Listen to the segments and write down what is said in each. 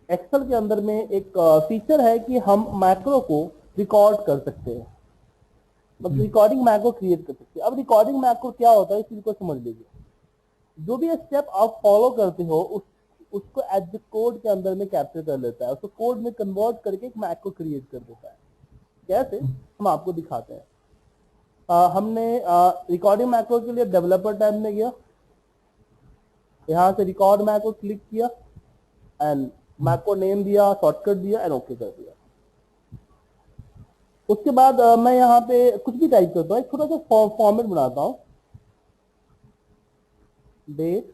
Excel के अंदर में एक फीचर है कि हम मैक्रो को रिकॉर्ड कर सकते हैं, मतलब रिकॉर्डिंग मैक्रो क्रिएट कर सकते हैं। अब रिकॉर्डिंग मैक्रो क्या होता है इस चीज को समझ लीजिए। जो भी स्टेप आप फॉलो करते हो उसको एज द कोड के अंदर में कैप्चर कर लेता है, उसको कोड में कन्वर्ट करके एक मैक्रो क्रिएट कर देता है। कैसे, हम आपको दिखाते हैं। हमने रिकॉर्डिंग मैक्रो के लिए डेवलपर टैब में गया, यहाँ से रिकॉर्ड मैक्रो क्लिक किया एंड मैक्रो नेम दिया, शॉर्टकट दिया एंड ओके कर दिया। उसके बाद मैं यहाँ पे कुछ भी टाइप करता हूँ, एक छोटा सा फॉर्मेट बनाता हूँ, date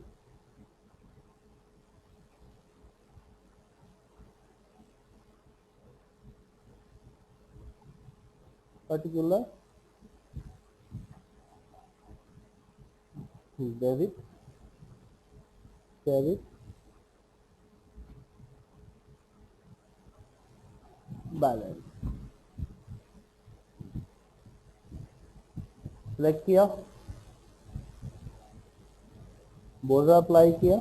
particular debit credit balance select किया, बॉर्डर अप्लाई किया,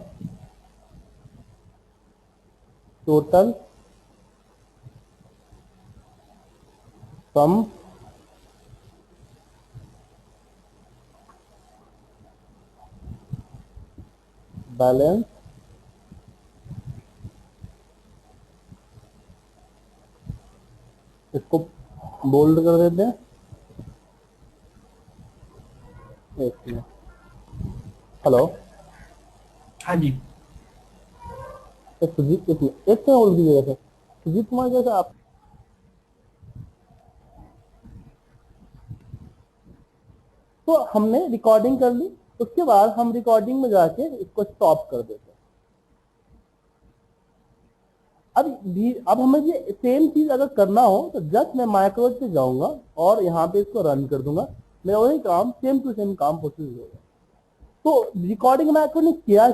टोटल सम बैलेंस इसको बोल्ड कर देते हैं। एक मिनट, हेलो हाँ जी। सुजीत, एक से बोल दीजिएगा सर, सुजीत कुमार जैसे आप। तो हमने रिकॉर्डिंग कर ली, उसके बाद हम रिकॉर्डिंग में जाके इसको स्टॉप कर देते हैं। अब हमें ये सेम चीज अगर करना हो तो जस्ट मैं माइक्रोज पे जाऊंगा और यहाँ पे इसको रन कर दूंगा, मेरा वही काम सेम टू सेम काम प्रोसेस होगा। तो रिकॉर्डिंग मैक्रो ने किया,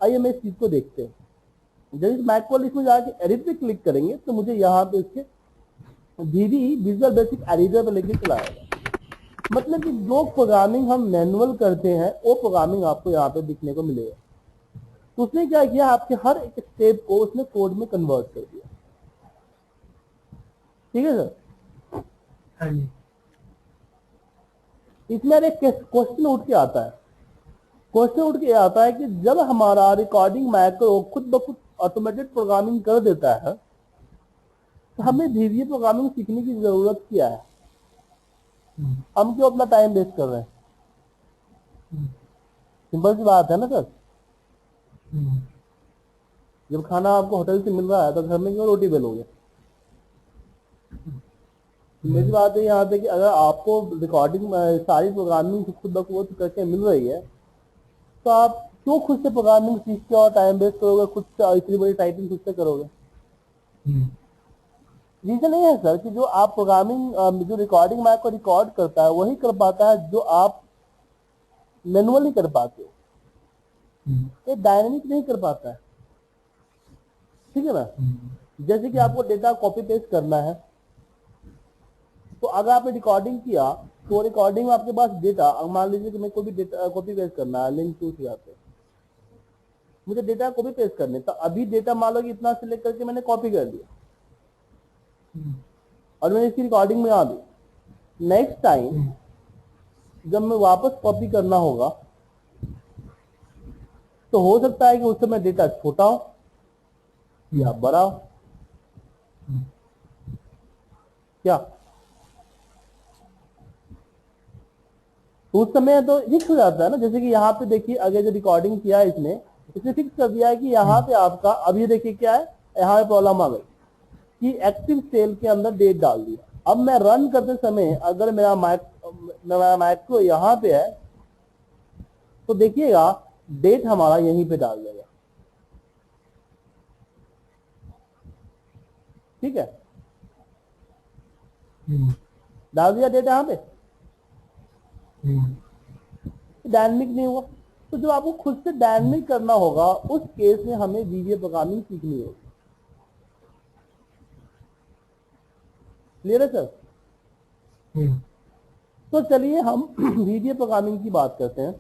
आइए मैं इस चीज को देखते हैं। जब इस मैक्रो लिस्ट में जाके एडिट पे क्लिक करेंगे तो मुझे यहाँ पे इसके VB विजुअल बेसिक एडिटर पे लेके चलाएगा। मतलब कि जो प्रोग्रामिंग हम मैनुअल करते हैं वो प्रोग्रामिंग आपको यहाँ पे दिखने को मिलेगा। तो उसने क्या किया, आपके हर एक स्टेप को उसने कोड में कन्वर्ट कर दिया। ठीक है सर। हाँ जी। इसमें एक क्वेश्चन उठ के आता है, क्वेश्चन उठ के आता है कि जब हमारा रिकॉर्डिंग मैक्रो खुद ब खुद ऑटोमेटेड प्रोग्रामिंग कर देता है तो हमें VBA प्रोग्रामिंग सीखने की जरूरत क्या है? हम क्यों अपना टाइम वेस्ट कर रहे हैं? सिंपल सी बात है ना सर। जब खाना आपको होटल से मिल रहा है तो घर में क्यों रोटी बेलोगे? मेरी बात है यहाँ पे कि अगर आपको रिकॉर्डिंग सारी प्रोग्रामिंग खुद ब खुद करके मिल रही है तो आप क्यों खुद से प्रोग्रामिंग सीख के और टाइम वेस्ट करोगे, खुद से इतनी बड़ी टाइपिंग खुद से करोगे? रीजन ये है सर कि जो आप प्रोग्रामिंग जो रिकॉर्डिंग मैक को रिकॉर्ड करता है वही कर पाता है जो आप मैनुअली कर पाते हो, ये डायनेमिक नहीं कर पाता है। ठीक है ना। जैसे कि आपको डेटा कॉपी पेस्ट करना है, तो अगर आपने रिकॉर्डिंग किया तो रिकॉर्डिंग में आपके पास डेटा, मान लीजिए कि मैं कोई भी डेटा कॉपी पेस्ट करना है, लिंक टू से जाते मुझे डेटा कॉपी पेस्ट करने, तो अभी डेटा मान लो कि इतना सिलेक्ट करके मैंने कॉपी कर दिया और मैंने इसकी रिकॉर्डिंग में आ दी। नेक्स्ट टाइम जब मैं वापस कॉपी करना होगा तो हो सकता है कि उस समय डेटा छोटा हो या बड़ा हो। क्या तो उस समय तो फिक्स हो जाता है ना। जैसे कि यहाँ पे देखिए, अगर जो रिकॉर्डिंग किया है इसने, इसने फिक्स कर दिया है कि यहाँ पे आपका, अब ये देखिए क्या है, यहाँ पे प्रॉब्लम आ गई कि एक्टिव सेल के अंदर डेट डाल दिया। अब मैं रन करते समय अगर मेरा माइक्रो यहाँ पे है तो देखिएगा डेट हमारा यहीं पे डाल देगा। ठीक है, डाल दिया डेट यहाँ पे, डायनेमिक नहीं हुआ। तो जो आपको खुद से डायनेमिक करना होगा उस केस में हमें VBA प्रोग्रामिंग सीखनी होगी। क्लियर है सर? तो चलिए हम VBA प्रोग्रामिंग की बात करते हैं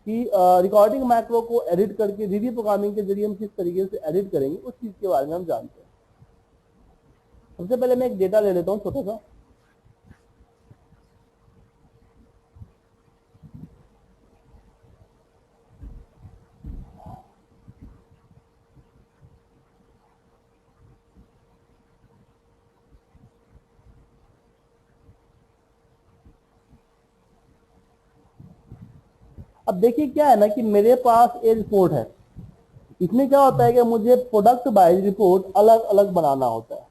कि रिकॉर्डिंग मैक्रो को एडिट करके वीवी प्रोग्रामिंग के जरिए हम किस तरीके से एडिट करेंगे उस चीज के बारे में हम जानते हैं। सबसे पहले मैं एक डेटा ले लेता हूँ छोटा सा। अब देखिए क्या है ना कि मेरे पास एक रिपोर्ट है, इसमें क्या होता है कि मुझे प्रोडक्ट वाइज रिपोर्ट अलग अलग बनाना होता है,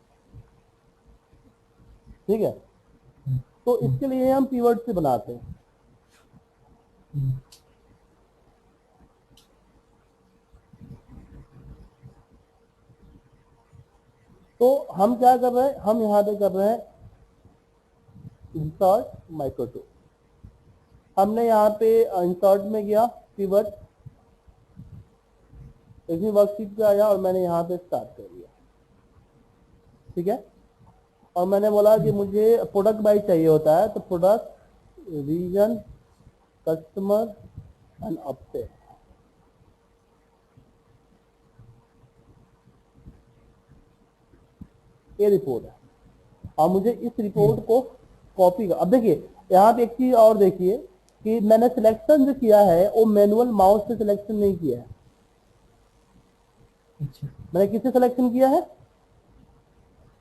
ठीक है। तो इसके लिए हम कीवर्ड से बनाते हैं। तो हम क्या कर रहे हैं, हम यहाँ पे कर रहे हैं इंसर्ट माइक्रो टू। हमने यहाँ पे इंसर्ट में गया कीवर्ड, इसी वर्कशीट पे आया और मैंने यहाँ पे स्टार्ट कर दिया, ठीक है। और मैंने बोला कि मुझे प्रोडक्ट वाइज चाहिए होता है, तो product region customer and update. ये रिपोर्ट है और मुझे इस रिपोर्ट को कॉपी कर। अब देखिए यहाँ पे एक चीज और देखिए कि मैंने सिलेक्शन जो किया है वो मैनुअल माउस से सिलेक्शन नहीं किया है। अच्छा, मैंने किससे सिलेक्शन किया है,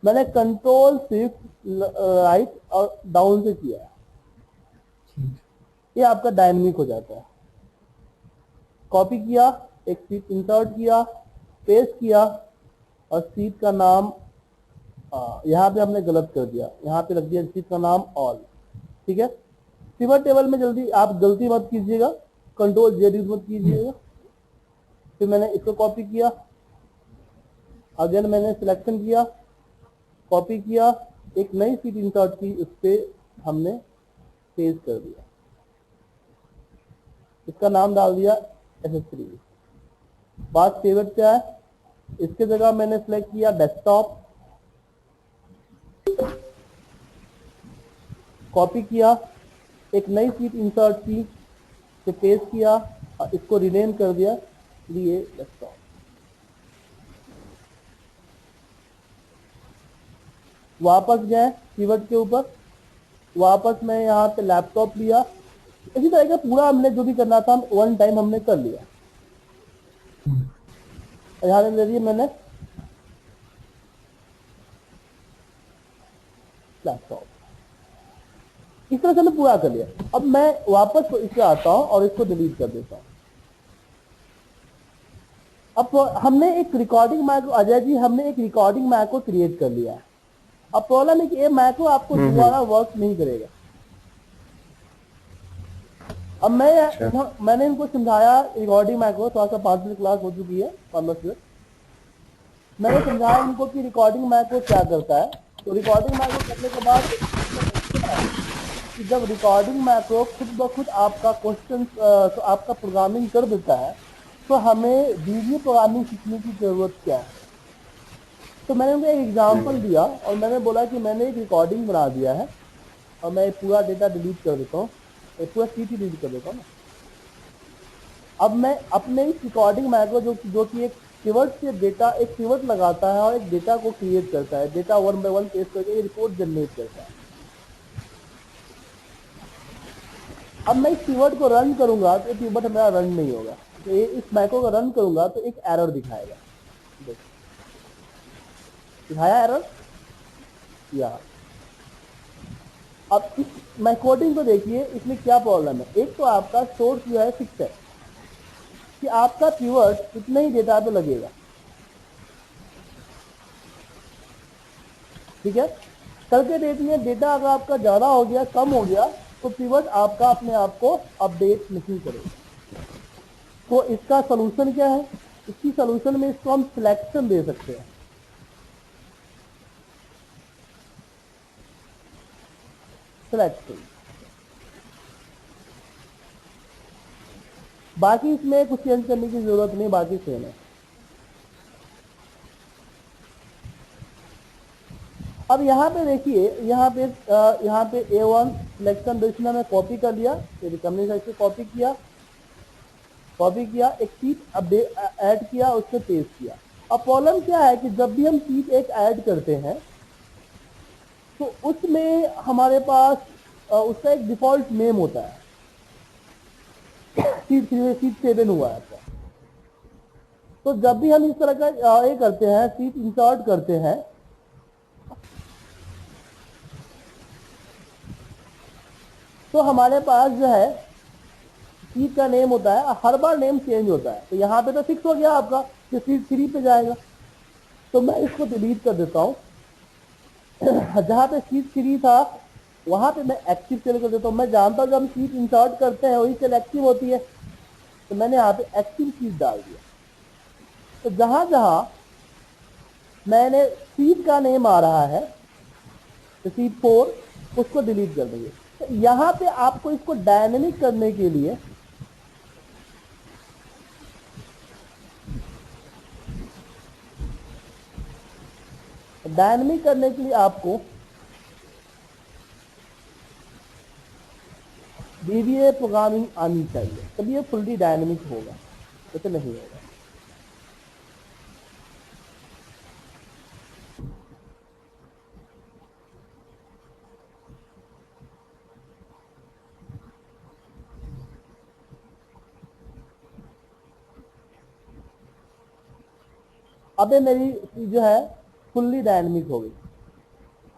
मैंने कंट्रोल शिफ्ट राइट और डाउन से किया है। ठीक, ये आपका डायनेमिक हो जाता है। कॉपी किया, एक सीट इंसर्ट किया, पेस्ट किया और सीट का नाम यहाँ पे हमने गलत कर दिया, यहाँ पे रख दिया सीट का नाम ऑल, ठीक है। पिवट टेबल में जल्दी आप गलती मत कीजिएगा, कंट्रोल जेड यूज मत कीजिएगा। फिर मैंने इसको कॉपी किया, अगेन मैंने सिलेक्शन किया, कॉपी किया, एक नई सीट इंसर्ट की, उस पर हमने पेस्ट कर दिया, इसका नाम डाल दिया SS3। बात फेवरेट क्या है, इसके जगह मैंने सिलेक्ट किया डेस्कटॉप, कॉपी किया, एक नई सीट इंसर्ट की, फिर पेस्ट किया और इसको रिनेम कर दिया लिए डेस्कटॉप। वापस गए कीवर्ड के ऊपर, वापस मैं यहाँ पे लैपटॉप लिया। इसी तरह का पूरा हमने जो भी करना था वन टाइम हमने कर लिया। यहाँ पे ले लिया मैंने लैपटॉप, इस तरह से मैं पूरा कर लिया। अब मैं वापस इसे आता हूँ और इसको डिलीट कर देता हूँ। अब हमने एक रिकॉर्डिंग मैक्रो, अजय जी हमने एक रिकॉर्डिंग मैक्रो क्रिएट कर लिया है। अब प्रॉब्लम है कि ये मैक्रो आपको दोबारा वर्क नहीं करेगा। अब मैंने इनको समझाया रिकॉर्डिंग मैक्रो, थोड़ा सा 5 मिनट क्लास हो चुकी है 15 मिनट। मैंने समझाया इनको कि रिकॉर्डिंग मैक्रो क्या करता है। तो रिकॉर्डिंग मैक्रो करने के बाद कि जब रिकॉर्डिंग मैक्रो खुद ब खुद आपका क्वेश्चन तो आपका प्रोग्रामिंग कर देता है, तो हमें वीडियो प्रोग्रामिंग सीखने की जरूरत क्या है। तो मैंने उनको एक एग्जांपल दिया और मैंने बोला कि मैंने एक रिकॉर्डिंग बना दिया है और मैं पूरा डेटा डिलीट कर देता हूँ, पूरा सीट ही डिलीट कर देता हूँ ना। अब मैं अपने इस रिकॉर्डिंग मैक्रो जो कि एक कीवर्ड से डेटा, एक कीवर्ड लगाता है और एक डेटा को क्रिएट करता है, डेटा 1 by 1 पेस्ट करके रिपोर्ट जनरेट करता है। अब मैं इस कीवर्ड को रन करूंगा तो कीवर्ड मेरा रन नहीं होगा, तो इस मैक्रो को रन करूंगा तो एक एरर दिखाएगा। दिखाया एरर या। अब इस मैं कोडिंग को देखिए, इसमें क्या प्रॉब्लम है। एक तो आपका सोर्स जो है फिक्स है कि आपका कीवर्ड इतना ही डेटा पे लगेगा, ठीक है। कल के डेट में डेटा अगर आपका ज्यादा हो गया, कम हो गया, तो कीवर्ड आपका अपने आप को अपडेट नहीं करेगा। तो इसका सोल्यूशन क्या है, इसकी सोल्यूशन में इसको हम सिलेक्शन दे सकते हैं। सिलेक्शन, बाकी इसमें कुछ चेंज करने की जरूरत नहीं, बाकी सेम है। अब यहाँ पे देखिए, यहाँ पे A1 सिलेक्शन डिक्शनरी में कॉपी कर लिया, कंपनी साइड से कॉपी किया, कॉपी किया, एक सीट ऐड किया, उसमें पेस्ट किया। अब प्रॉब्लम क्या है कि जब भी हम सीट एक ऐड करते हैं तो उसमें हमारे पास उसका एक डिफॉल्ट नेम होता है। सीट 7 हुआ है आपका। तो जब भी हम इस तरह का ये करते हैं, सीट इंसर्ट करते हैं, तो हमारे पास जो है सीट का नेम होता है, हर बार नेम चेंज होता है। तो यहाँ पे तो फिक्स हो गया आपका कि सीट 3 पे जाएगा, तो मैं इसको डिलीट कर देता हूँ। जहाँ पे सीट 3 था वहां पे मैं एक्टिव सेल कर देता हूँ। मैं जानता हूँ जब हम सीट इंसर्ट करते हैं वही सेल एक्टिव होती है, तो मैंने यहाँ पे एक्टिव सीट डाल दिया। तो जहां जहां मैंने सीट का नेम आ रहा है, तो सीट 4, उसको डिलीट कर देंगे। तो यहाँ पे आपको इसको डायनेमिक करने के लिए आपको VBA प्रोग्रामिंग आनी चाहिए, तभी ये फुल्ली डायनेमिक होगा, तो नहीं होगा। अब ये मेरी जो है फुल्ली डायनेमिक हो गई।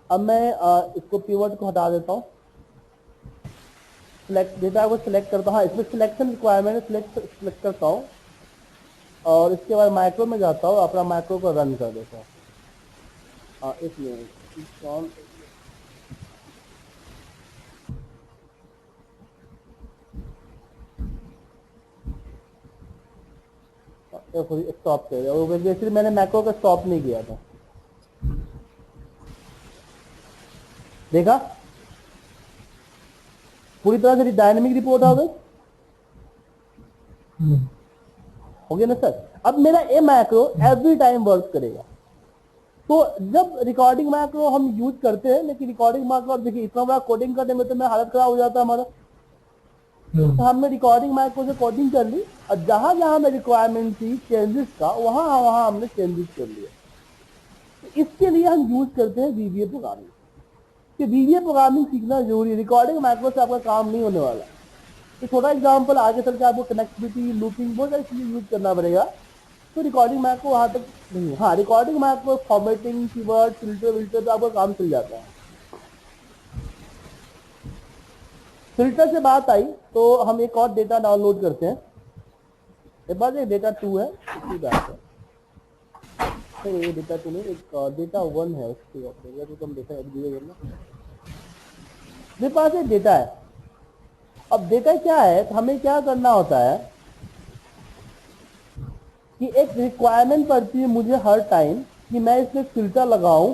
अब मैं इसको पिवट को हटा देता हूँ, सिलेक्ट डेटा को सिलेक्ट करता हूँ। हाँ, इसमें सिलेक्शन रिक्वायरमेंट सिलेक्ट करता हूँ और इसके बाद माइक्रो में जाता हूँ, अपना माइक्रो को रन कर देता हूँ। हाँ, एक मिनट, स्टॉप कर दिया। और बेसिकली मैंने मैक्रो का स्टॉप नहीं किया था, देखा पूरी तरह से डायनेमिक रिपोर्ट आ गई। हो गया ना सर। अब मेरा ए मैक्रो एवरी टाइम वर्क करेगा। तो जब रिकॉर्डिंग मैक्रो हम यूज करते हैं, लेकिन रिकॉर्डिंग मैक्रो देखिए इतना बड़ा कोडिंग करने में तो मैं हालत खराब हो जाता है हमारा। तो हमने रिकॉर्डिंग मैक्रो से कोडिंग कर ली और जहां जहां हमें रिक्वायरमेंट थी चेंजेस का, वहां वहां हमने चेंजेस कर लिया। तो इसके लिए हम यूज करते हैं VBA प्रोग्रामिंग। कि VBA प्रोग्रामिंग सीखना जरूरी है, रिकॉर्डिंग मैक्रो से आपका काम नहीं होने वाला। तो छोटा एग्जांपल, आगे चल के आपको कनेक्टिविटी, लूपिंग, बहुत सारी चीजें यूज करना पड़ेगा। तो रिकॉर्डिंग मैक्रो वहां तक नहीं है। हाँ, recording macro formatting, keyword, filter तो आपका काम चल जाता है। फिल्टर से बात आई तो हम एक और डेटा डाउनलोड करते हैं। मेरे पास एक डेटा 2 है, इसकी बात है। नहीं, ये डेटा 2 नहीं, एक डेटा 1 है, उसकी बात करेंगे तो हम डेटा मेरे पास एक डेटा है। अब डेटा क्या है, तो हमें क्या करना होता है कि एक रिक्वायरमेंट पड़ती है मुझे हर टाइम कि मैं इसमें फिल्टर लगाऊं,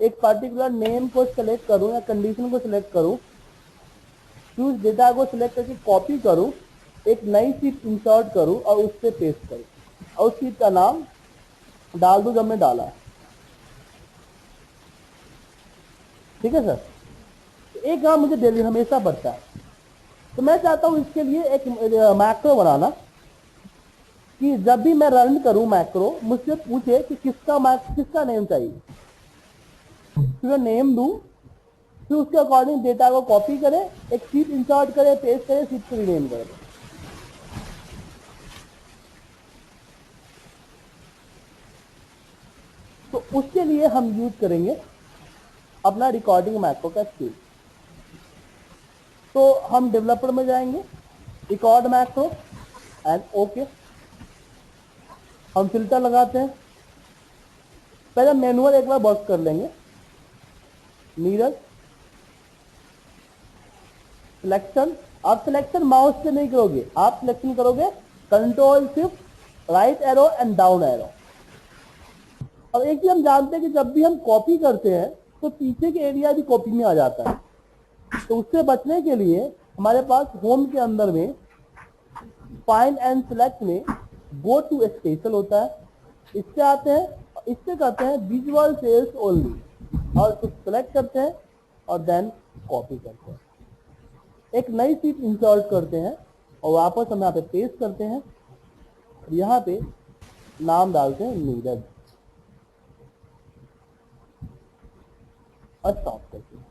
एक पर्टिकुलर नेम को सिलेक्ट करूं या कंडीशन को सिलेक्ट करूं, फिर उस डेटा को सिलेक्ट करके कॉपी करूं, एक नई शीट इंसर्ट करूं और उस पर पेस्ट करूं और उस शीट का नाम डाल दूं जब मैं डाला है। ठीक है सर। तो एक काम मुझे डेली हमेशा बढ़ता है। तो मैं चाहता हूं इसके लिए एक मैक्रो बनाना कि जब भी मैं रन करूं मैक्रो, मुझसे पूछे कि किसका नेम चाहिए, फिर नेम दूं, फिर उसके अकॉर्डिंग डेटा को कॉपी करें, एक शीट इंसर्ट करें, पेस्ट करें, शीट को रीनेम करें। तो उसके लिए हम यूज करेंगे अपना रिकॉर्डिंग मैक्रो का स्किल। तो हम डेवलपर में जाएंगे, रिकॉर्ड मैक्रो एंड ओके। हम फिल्टर लगाते हैं, पहले मैनुअल एक बार वर्क कर लेंगे। Mirror, selection. आप सिलेक्शन माउस से नहीं करोगे, आप सिलेक्शन करोगे control shift right arrow and down arrow. और एक चीज हम जानते हैं कि जब भी हम कॉपी करते हैं तो पीछे के एरिया भी कॉपी में आ जाता है। तो उससे बचने के लिए हमारे पास होम के अंदर में फाइंड एंड सिलेक्ट में गो टू स्पेशल होता है, इससे आते हैं, इससे करते हैं विजुअल सेल्स ओनली और उसको सिलेक्ट करते हैं और देन कॉपी करते हैं। एक नई शीट इंसर्ट करते हैं और वापस हम यहाँ पे पेस्ट करते हैं, यहाँ पे नाम डालते हैं नीरज और स्टॉप करते हैं।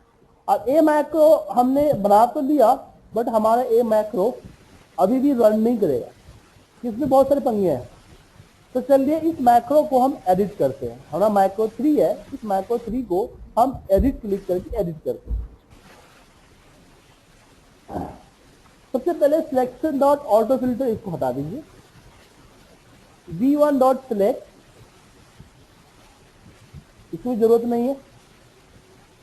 अब ए मैक्रो हमने बना तो लिया, बट हमारा ए मैक्रो अभी भी रन नहीं करेगा, इसमें बहुत सारे पंगे हैं। तो चलिए इस मैक्रो को हम एडिट करते हैं। हमारा मैक्रो 3 है, इस मैक्रो 3 को हम एडिट क्लिक करके एडिट करते हैं। सबसे पहले सिलेक्शन डॉट ऑटो फिल्टर इसको हटा दीजिए, v1 डॉट सिलेक्ट इसमें जरूरत नहीं है।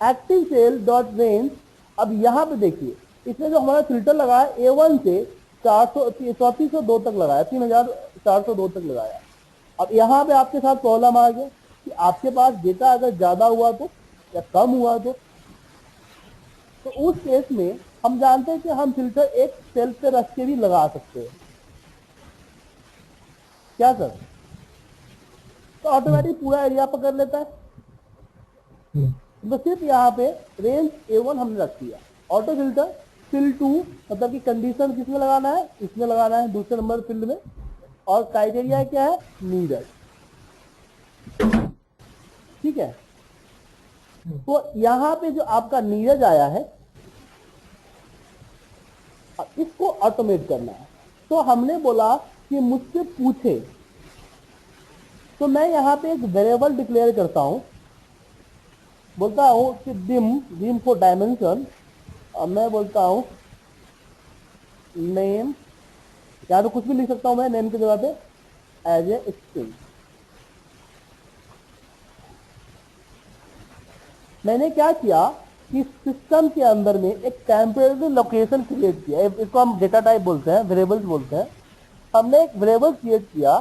एक्टिव सेल डॉट रेंज, अब यहां पे देखिए इसमें जो हमारा फिल्टर लगा है A1 से 3402 तक लगाया, 3402 तक लगाया। अब यहाँ पे आपके साथ प्रॉब्लम आ गया कि आपके पास डेटा अगर ज्यादा हुआ तो या कम हुआ तो उस केस में हम जानते हैं कि हम फिल्टर एक सेल पे रख के भी लगा सकते हैं। क्या सर? तो ऑटोमेटिक पूरा एरिया पकड़ लेता है। तो सिर्फ यहाँ पे रेंज A1 हमने रख दिया। ऑटो फिल्टर फिल 2 मतलब कि कंडीशन किसमें लगाना है, इसमें लगाना है दूसरे नंबर फील्ड में, और क्राइटेरिया क्या है, नीडर। ठीक है, तो यहाँ पे जो आपका नीरज आया है इसको ऑटोमेट करना है। तो हमने बोला कि मुझसे पूछे, तो मैं यहाँ पे एक वेरिएबल डिक्लेयर करता हूं, बोलता हूं कि डिम फॉर डायमेंशन, और मैं बोलता हूं नेम, या तो कुछ भी लिख सकता हूं मैं नेम की जगह पे एज ए स्ट्रिंग। मैंने क्या किया कि सिस्टम के अंदर में एक टेम्परेरी लोकेशन क्रिएट किया, इसको हम डेटा टाइप बोलते हैं, वेरिएबल्स बोलते हैं। हमने एक वेरिएबल क्रिएट किया,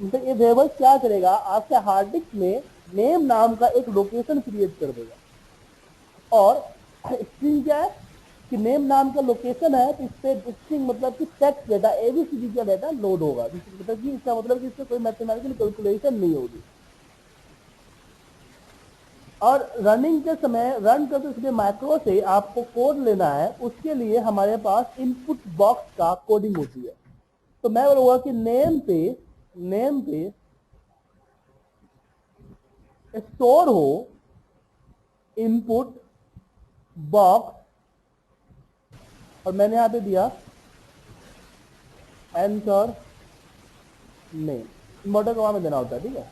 तो ये वेरिएबल क्या करेगा, आपके हार्ड डिस्क में नेम नाम का एक लोकेशन क्रिएट कर देगा। और स्ट्रिंग क्या है कि नेम नाम का लोकेशन है, तो इस पे स्ट्रिंग मतलब कि टेक्स्ट डेटा ABCD का डेटा लोड होगा, मतलब कि इसका मतलब कि इससे कोई मैथमेटिकल कैलकुलेशन नहीं होगी। और रनिंग के समय, रन करते समय मैक्रो से आपको कोड लेना है, उसके लिए हमारे पास इनपुट बॉक्स का कोडिंग होती है। तो मैं बोलूंगा कि नेम पे स्टोर हो इनपुट बॉक्स, और मैंने यहां पे दिया एंटर नेम। मोटर कमांड में देना होता है, ठीक है।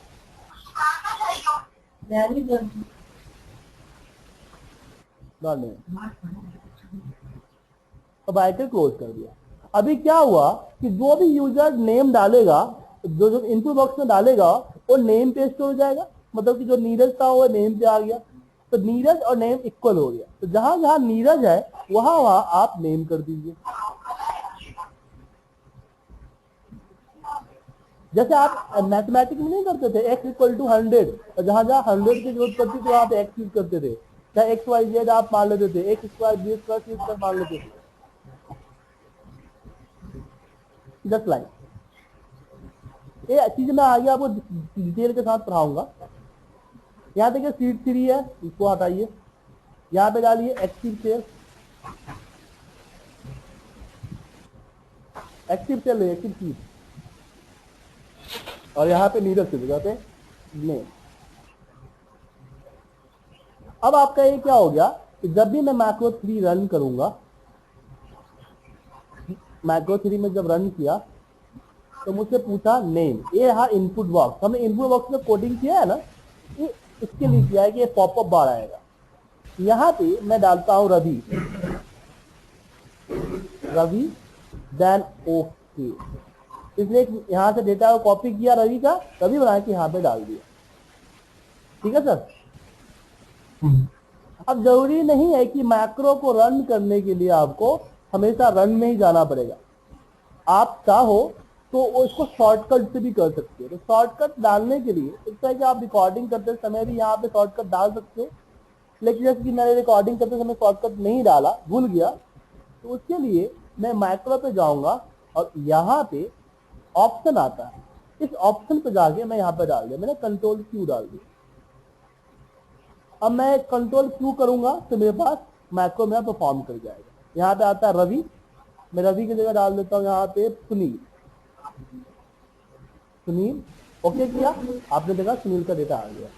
अब आइकन क्लोज कर दिया। अभी क्या हुआ कि जो भी यूजर नेम डालेगा, जो इनपुट बॉक्स में डालेगा, वो नेम पे स्टोर हो जाएगा, मतलब कि जो नीरज था वो नेम पे आ गया, तो नीरज और नेम इक्वल हो गया। तो जहां जहां नीरज है वहां वहां आप नेम कर दीजिए। जैसे आप मैथमेटिक्स में नहीं करते थे x इक्वल टू 100, और जहां जहां 100 की जरूरत पड़ती थी वहां पे x यूज करते थे, चाहे XYZ आप मान लेते थे, x square B square C square मान लेते थे। जस्ट लाइक ये चीज मैं आगे आपको डिटेल के साथ पढ़ाऊंगा। यहाँ देखिए सीट 3 है, इसको हटाइए, यहाँ पे डालिए एक्टिव सेल, एक्टिव सीट, और यहाँ पे नीरज की जगह पे नेम। अब आपका ये क्या हो गया कि जब भी मैं मैक्रो 3 रन करूंगा, मैक्रो 3 में जब रन किया तो मुझसे पूछा नेम, ये रहा इनपुट बॉक्स। हमने इनपुट बॉक्स में कोडिंग किया है ना, ये इसके लिए किया है कि ये पॉपअप बार आएगा। यहाँ पे मैं डालता हूं रवि, देन ओके। इसलिए यहां से डेटा को कॉपी किया रवि का, रवि बना के यहाँ पे डाल दिया। ठीक है सर। अब जरूरी नहीं है कि मैक्रो को रन करने के लिए आपको हमेशा रन में ही जाना पड़ेगा। आप चाहो तो उसको शॉर्टकट से भी कर सकते हो। तो शॉर्टकट डालने के लिए इस तरह कि आप रिकॉर्डिंग करते समय भी यहाँ पे शॉर्टकट डाल सकते हो, लेकिन जैसे कि मैंने रिकॉर्डिंग करते समय शॉर्टकट नहीं डाला, भूल गया, तो उसके लिए मैं मैक्रो पे जाऊंगा और यहाँ पे ऑप्शन आता है, इस ऑप्शन पे जाके मैं यहाँ पे डाल दिया, मैंने कंट्रोल Q डाल दिया। अब मैं कंट्रोल Q करूंगा तो मेरे पास मैक्रो मेरा परफॉर्म कर जाएगा। यहाँ पे आता है रवि, मैं रवि की जगह डाल देता हूँ यहाँ पे सुनील। सुनील ओके किया, आपने देखा सुनील का डेटा आ गया।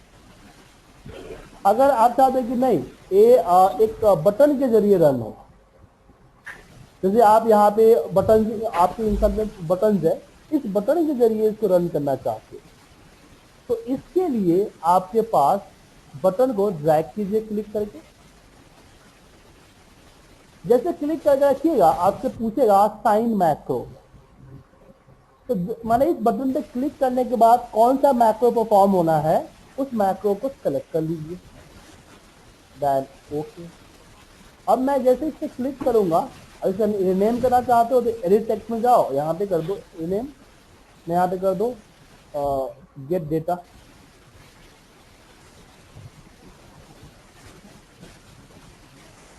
अगर आप चाहते हैं कि नहीं ये एक बटन के जरिए रन हो, जैसे आप यहाँ पे बटन, आपके इंसान में बटन है, इस बटन के जरिए इसको रन करना चाहते हैं, तो इसके लिए आपके पास बटन को ड्रैग कीजिए क्लिक करके। जैसे क्लिक करके रखिएगा आपसे पूछेगा साइन मैक्रो, तो माने इस बटन पे क्लिक करने के बाद कौन सा मैक्रो परफॉर्म होना है उस मैक्रो को सेलेक्ट कर लीजिए, देन ओके। अब मैं जैसे इस पे क्लिक करूंगा, अगर रिनेम करना चाहते हो तो एडिट टेक्स्ट में जाओ, यहाँ पे कर दो रिनेम, मैं यहाँ पे कर दो गेट डेटा।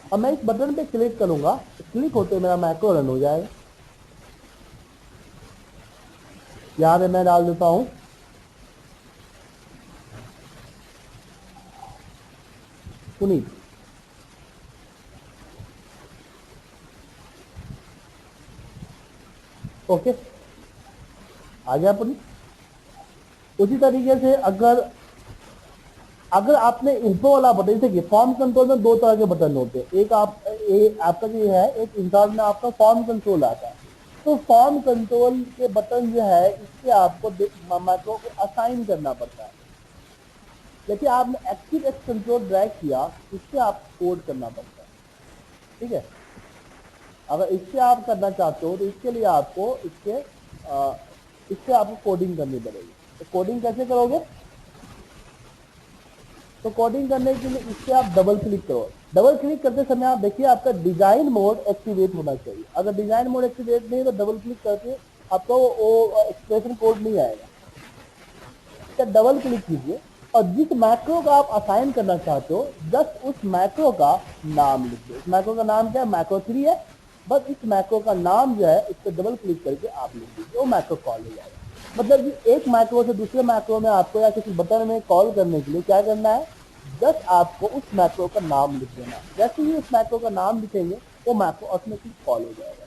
अब मैं इस बटन पे क्लिक करूंगा, क्लिक होते मेरा मैक्रो रन हो जाएगा। यहाँ पे मैं डाल देता हूं पुनीत। ओके आ गया पुनीत। उसी तरीके से अगर आपने इन्फो वाला बटन, देखिए फॉर्म कंट्रोल में दो तरह के बटन होते हैं, एक आपका जो है एक इंस्टॉल में आपका फॉर्म कंट्रोल आता है, तो फॉर्म कंट्रोल के बटन जो है इससे आपको मैक्रो को असाइन करना पड़ता है, लेकिन आपने एक्टिव एक्स कंट्रोल ड्रैग किया इससे आप कोड करना पड़ता है। ठीक है, अगर इससे आप करना चाहते हो तो इसके लिए आपको इससे आपको कोडिंग करनी पड़ेगी। तो कोडिंग कैसे करोगे, तो कोडिंग करने के लिए इससे आप डबल क्लिक करो। डबल क्लिक करते समय आप देखिए आपका डिजाइन मोड एक्टिवेट होना चाहिए, अगर डिजाइन मोड एक्टिवेट नहीं तो डबल क्लिक करके आपको वो एक्सप्रेशन कोड नहीं आएगा। तो डबल क्लिक कीजिए और जिस मैक्रो का आप असाइन करना चाहते हो जस्ट उस मैक्रो का नाम लिख दो। इस मैक्रो का नाम क्या है, मैक्रो 3 है, बस इस मैक्रो का नाम जो है इस पर डबल क्लिक करके आप लिख दीजिए, वो मैक्रो कॉल हो जाएगा। मतलब कि एक मैक्रो से दूसरे मैक्रो में आपको या किसी बटन में कॉल करने के लिए क्या करना है, जस्ट आपको उस मैक्रो का नाम लिख देना है। जैसे ही उस मैक्रो का नाम लिखेंगे वो मैक्रो ऑटोमेटिक कॉल हो जाएगा।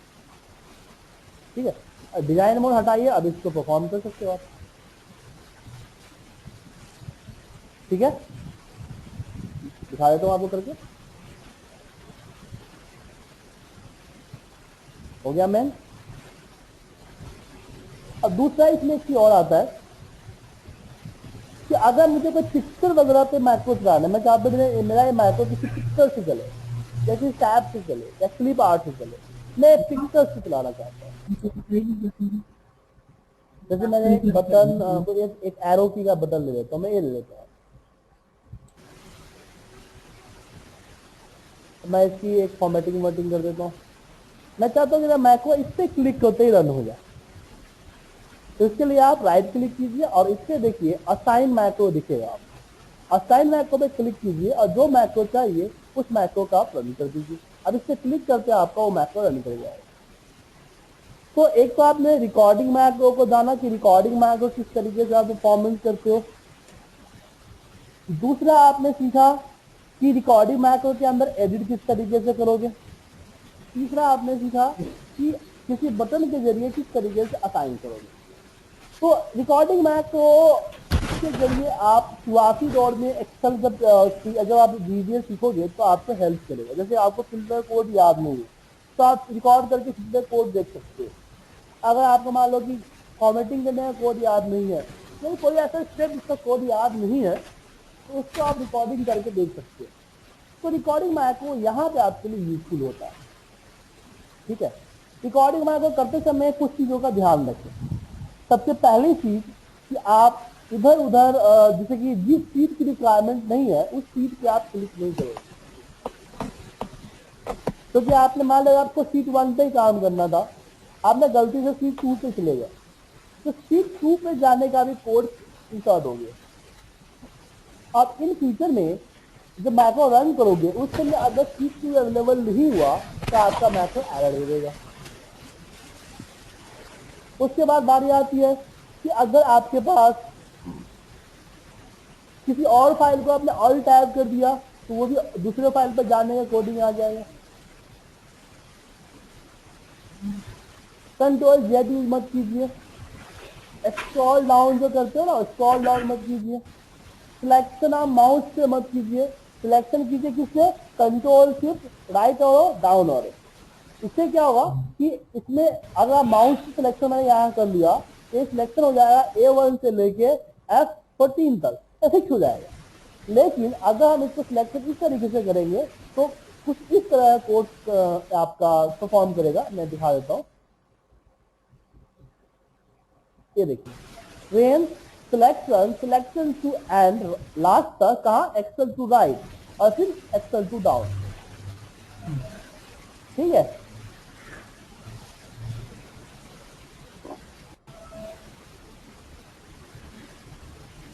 ठीक है, डिजाइन मोड हटाइए, अब इसको परफॉर्म कर सकते हो आप। ठीक है, दिखा देता हूँ आपको करके। हो गया मैन। अब दूसरा इसमें एक चीज और आता है कि अगर मुझे कोई पिक्चर वगैरह पे मैक्रो चलाना है, मैं चाहता हूँ मेरा ये मैक्रो किसी पिक्चर से चले, जैसे टैब से चले या क्लिप आर्ट से चले, मैं पिक्चर से चलाना चाहता हूँ। जैसे मैंने एक बटन एक एरो की का बटन ले लेता हूँ, मैं ये ले लेता हूँ, मैं इसकी एक फॉर्मेटिंग वर्टिंग कर देता हूँ। मैं चाहता हूँ कि मैक्रो इस पे क्लिक होते ही रन हो जाए, तो इसके लिए आप राइट क्लिक कीजिए और इससे देखिए असाइन मैक्रो दिखेगा। आप असाइन मैक्रो पे क्लिक कीजिए और जो मैक्रो चाहिए उस मैक्रो का आप रन कर दीजिए। अब इससे क्लिक करके आपका वो मैक्रो रन कर जाएगा। तो एक तो आपने रिकॉर्डिंग मैक्रो को जाना कि रिकॉर्डिंग मैक्रो किस तरीके से आप परफॉर्मेंस करते हो। दूसरा आपने सीखा कि रिकॉर्डिंग मैक्रो के अंदर एडिट किस तरीके से करोगे। तीसरा आपने सीखा कि किसी बटन के जरिए किस तरीके से असाइन करोगे। तो रिकॉर्डिंग मैक्रो के जरिए आप शुरुआती दौर में एक्सेल जब आप वीडियो सीखोगे तो आपको हेल्प करेगा। जैसे आपको सिंपल कोड याद नहीं है तो आप रिकॉर्ड करके सिंपल कोड देख सकते हो। अगर आपको मान लो कि फॉर्मेटिंग करने का कोड याद नहीं है, नहीं कोई ऐसा स्टेप जिसका कोड याद नहीं है, तो उसको आप रिकॉर्डिंग करके देख सकते हो। तो रिकॉर्डिंग मैक्रो यहाँ पे आपके लिए यूजफुल होता है। ठीक है, रिकॉर्डिंग मैक्रो करते समय कुछ चीज़ों का ध्यान रखें। सबसे पहली चीज कि आप इधर उधर जैसे कि जिस सीट की रिक्वायरमेंट नहीं है उस सीट पे आप क्लिक नहीं करोगे, क्योंकि आपने मान लिया आपको सीट 1 पे ही काम करना था, आपने गलती से सीट 2 पे चले गए, तो सीट 2 पे जाने का भी कोड इंसर्ट हो गया। अब इन फ्यूचर में जब मैक्रो रन करोगे उस समय अगर सीट 2 अवेलेबल नहीं हुआ तो आपका मैक्रो एरर दे देगा। उसके बाद बारी आती है कि अगर आपके पास किसी और फाइल को आपने ऑल टैब कर दिया तो वो भी दूसरे फाइल पर जाने का कोडिंग आ जाएगा। कंट्रोल जेड यूज मत कीजिए, स्क्रॉल डाउन जो करते हो ना, स्क्रॉल डाउन मत कीजिए, सिलेक्शन आप माउस से मत कीजिए, सिलेक्शन कीजिए किससे, कंट्रोल शिफ्ट राइट और डाउन और। इससे क्या होगा कि इसमें अगर आप माउस से सिलेक्शन मैंने यहाँ कर लिया तो सिलेक्शन हो जाएगा A1 से लेके F14 तक, फिक्स हो जाएगा। लेकिन अगर हम इसको सिलेक्शन इस तरीके से करेंगे तो कुछ इस तरह कोड आपका परफॉर्म करेगा। मैं दिखा देता हूँ, ये देखिए, range selection, selection to end last तक कहा, एक्सेल टू राइट और फिर एक्सेल टू डाउन। ठीक है,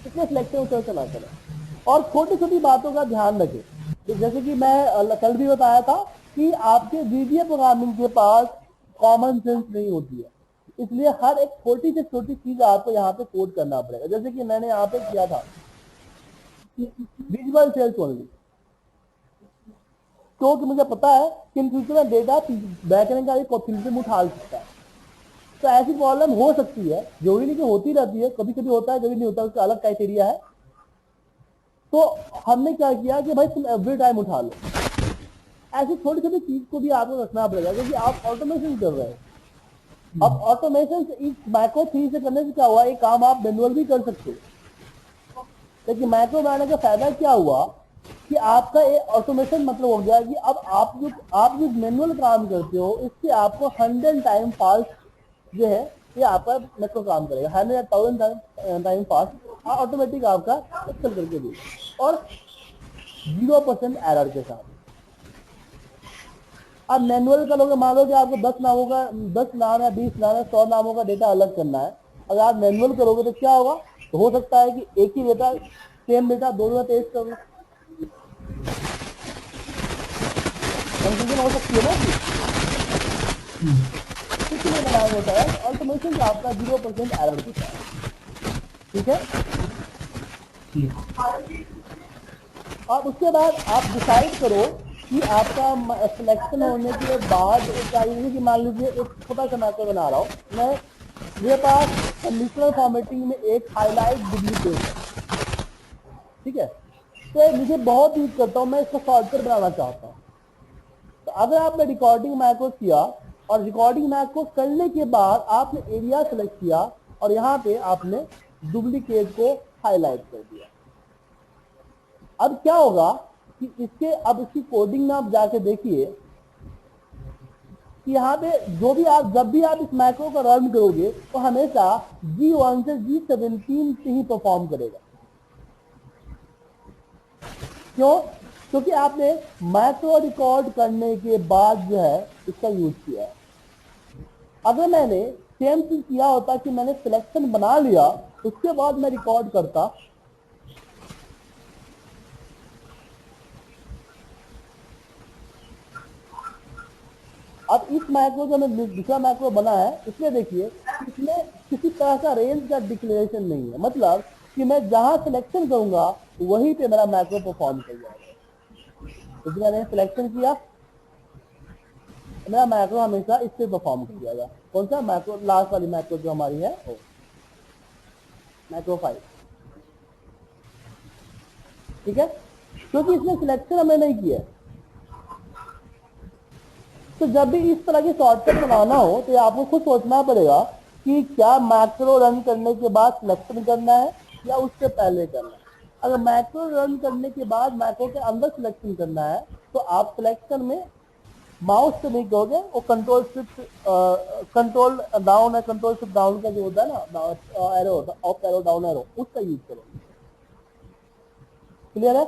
इसमें सिलेक्शन उतर चला चले और छोटी छोटी बातों का ध्यान रखें। तो जैसे कि मैं कल भी बताया था कि आपके वीडियो प्रोग्रामिंग के पास कॉमन सेंस नहीं होती है, इसलिए हर एक छोटी से छोटी चीज आपको यहाँ पे कोड करना पड़ेगा। जैसे कि मैंने यहाँ पे किया था विजुअल सेल्स ओनली, क्योंकि मुझे पता है कि इन फ्यूचर में डेटा बैकएंड का एक फिल्टर उठा सकता है, तो ऐसी प्रॉब्लम हो सकती है, जरूरी नहीं कि होती रहती है, कभी कभी होता है कभी नहीं होता, उसका अलग क्राइटेरिया है। तो हमने क्या किया कि भाई तुम एवरी टाइम उठा लो, ऐसी छोटी छोटी चीज को भी आपको रखना पड़ेगा क्योंकि आप ऑटोमेशन कर रहे हो। अब ऑटोमेशन इस मैक्रो 3 से करने से क्या हुआ, एक काम आप मैनुअल भी कर सकते हो, लेकिन मैक्रो बनाने का फायदा क्या हुआ कि आपका एक ऑटोमेशन मतलब हो गया कि अब आप जो मैनुअल काम करते हो इससे आपको 100 टाइम फास्ट जो है ये आपका मैक्रो काम करेगा, 100,000 टाइम फास्ट ऑटोमेटिक आपका एक्सेल करके देगा और 0% एरर के साथ। आप मैनुअल करोगे, मान लो कि आपको 10 नामों का 10 नाम या 20 नाम या 100 नामों का डेटा अलग करना है, अगर आप मैनुअल करोगे तो क्या होगा, तो हो सकता है कि एक ही डेटा सेम डेटा दो जगह पेस्ट करो, कंफ्यूजन हो सकती है ना। इसलिए बनाया होता है ऑटोमेशन आपका 0% एरर के साथ। ठीक है, और उसके बाद आप डिसाइड करो कि आपका सिलेक्शन होने के बाद चाहिए कि मान लीजिए एक छोटा सा मैटर बना रहा हूँ मैं, मेरे पास कंडीशनल फॉर्मेटिंग में एक हाईलाइट डुप्लीकेट है, ठीक है, तो मुझे बहुत यूज करता हूँ, मैं इसको शॉर्टकट बनाना चाहता हूँ। तो अगर आपने रिकॉर्डिंग मैक्रो किया और रिकॉर्डिंग मैक्रो करने के बाद आपने एरिया सेलेक्ट किया और यहाँ पे आपने डुप्लीकेट को हाईलाइट कर दिया, अब क्या होगा कि इसकी कोडिंग में आप जाके देखिए कि यहाँ पे जब भी आप इस मैक्रो को रन करोगे तो हमेशा G1 से G17 से ही परफॉर्म करेगा। क्यों? क्योंकि आपने मैक्रो रिकॉर्ड करने के बाद जो है इसका यूज किया है। अगर मैंने सेम चीज किया होता कि मैंने सिलेक्शन बना लिया उसके बाद मैं रिकॉर्ड करता, अब इस मैक्रो जो मैंने दूसरा मैक्रो बना है इसमें देखिए इसमें किसी तरह का रेंज का डिक्लेरेशन नहीं है, मतलब कि मैं जहां सिलेक्शन करूंगा वहीं पे मेरा मैक्रो परफॉर्म कर जाएगा। तो मैंने सिलेक्शन किया मेरा मैक्रो हमेशा इससे परफॉर्म कर जाएगा। कौन सा मैक्रो, लास्ट वाली मैक्रो जो हमारी है वो मैक्रो 5, ठीक है, क्योंकि इसमें सिलेक्शन हमने नहीं किया। तो जब भी इस तरह की शॉर्टकट बनाना हो तो आपको खुद सोचना पड़ेगा कि क्या मैक्रो रन करने के बाद सिलेक्शन करना है या उससे पहले करना है। अगर मैक्रो रन करने के बाद मैक्रो के अंदर सिलेक्शन करना है तो आप सिलेक्शन में माउस से नहीं करोगे, वो कंट्रोल शिफ्ट कंट्रोल डाउन है, कंट्रोल शिफ्ट डाउन का जो होता है ना एरो होता है, अप एरो डाउन एरो, उसका यूज करोगे। क्लियर है?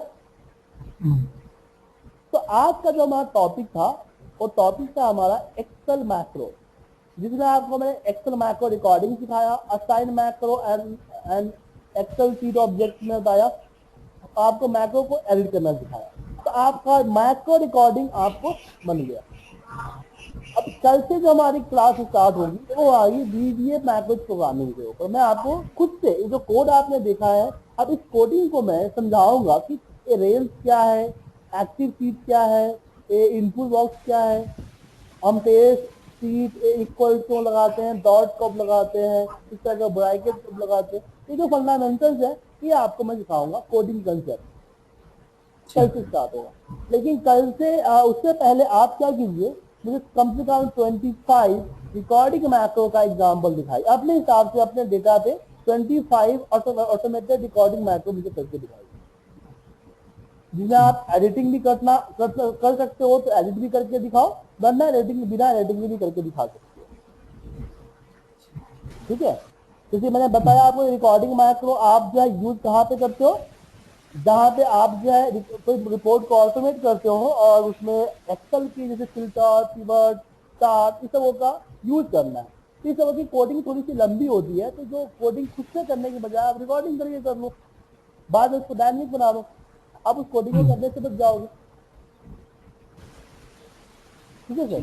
तो आज का जो हमारा टॉपिक था वो टॉपिक था हमारा एक्सेल मैक्रो, जिसमें आपको मैंने एक्सेल मैक्रो रिकॉर्डिंग सिखाया, assign macro and Excel sheet object में बताया, आपको मैक्रो को एडिट करना सिखाया। तो आपका मैक्रो रिकॉर्डिंग आपको बन गया। अब कल से जो हमारी क्लास स्टार्ट होगी वो आएगी वीबीए मैक्रो प्रोग्रामिंग के ऊपर। मैं आपको खुद से जो कोड आपने देखा है, अब इस कोडिंग को मैं समझाऊंगा कि रेंज क्या है, एक्टिव शीट क्या है, इनपुट बॉक्स क्या है, हम पेज सीट इक्वल टू लगाते हैं, डॉट कब लगाते हैं, इस तरह का ब्रैकेट कब लगाते हैं, ये जो फंडामेंटल्स है ये आपको मैं सिखाऊंगा कोडिंग कंसेप्ट कल से स्टार्ट होगा। लेकिन कल से उससे पहले आप क्या कीजिए, मुझे कम से कम 25 रिकॉर्डिंग मैक्रो का एग्जाम्पल दिखाई अपने हिसाब से अपने डेटा पे 25 ऑटोमेटेड रिकॉर्डिंग मैक्रो मुझे करके दिखाई, जिन्हें आप एडिटिंग भी कर सकते हो तो एडिट भी करके दिखाओ, वरना एडिटिंग बिना एडिटिंग भी करके दिखा सकते हो। ठीक है, जैसे मैंने बताया आपको रिकॉर्डिंग मैक्रो आप जो है यूज कहाँ पे करते हो, जहाँ पे आप जो है कोई रिपोर्ट को ऑटोमेट करते हो और उसमें एक्सेल की जैसे फिल्टर, पिवट, चार्ट इस सबों का यूज करना है। तो इस सब की कोडिंग थोड़ी सी लंबी होती है, तो जो कोडिंग खुद से करने के बजाय आप रिकॉर्डिंग करके कर लो, बाद में उसको डायनेमिक बना लो, आप उस कोडिंग को करने से बच जाओगे। ठीक है सर।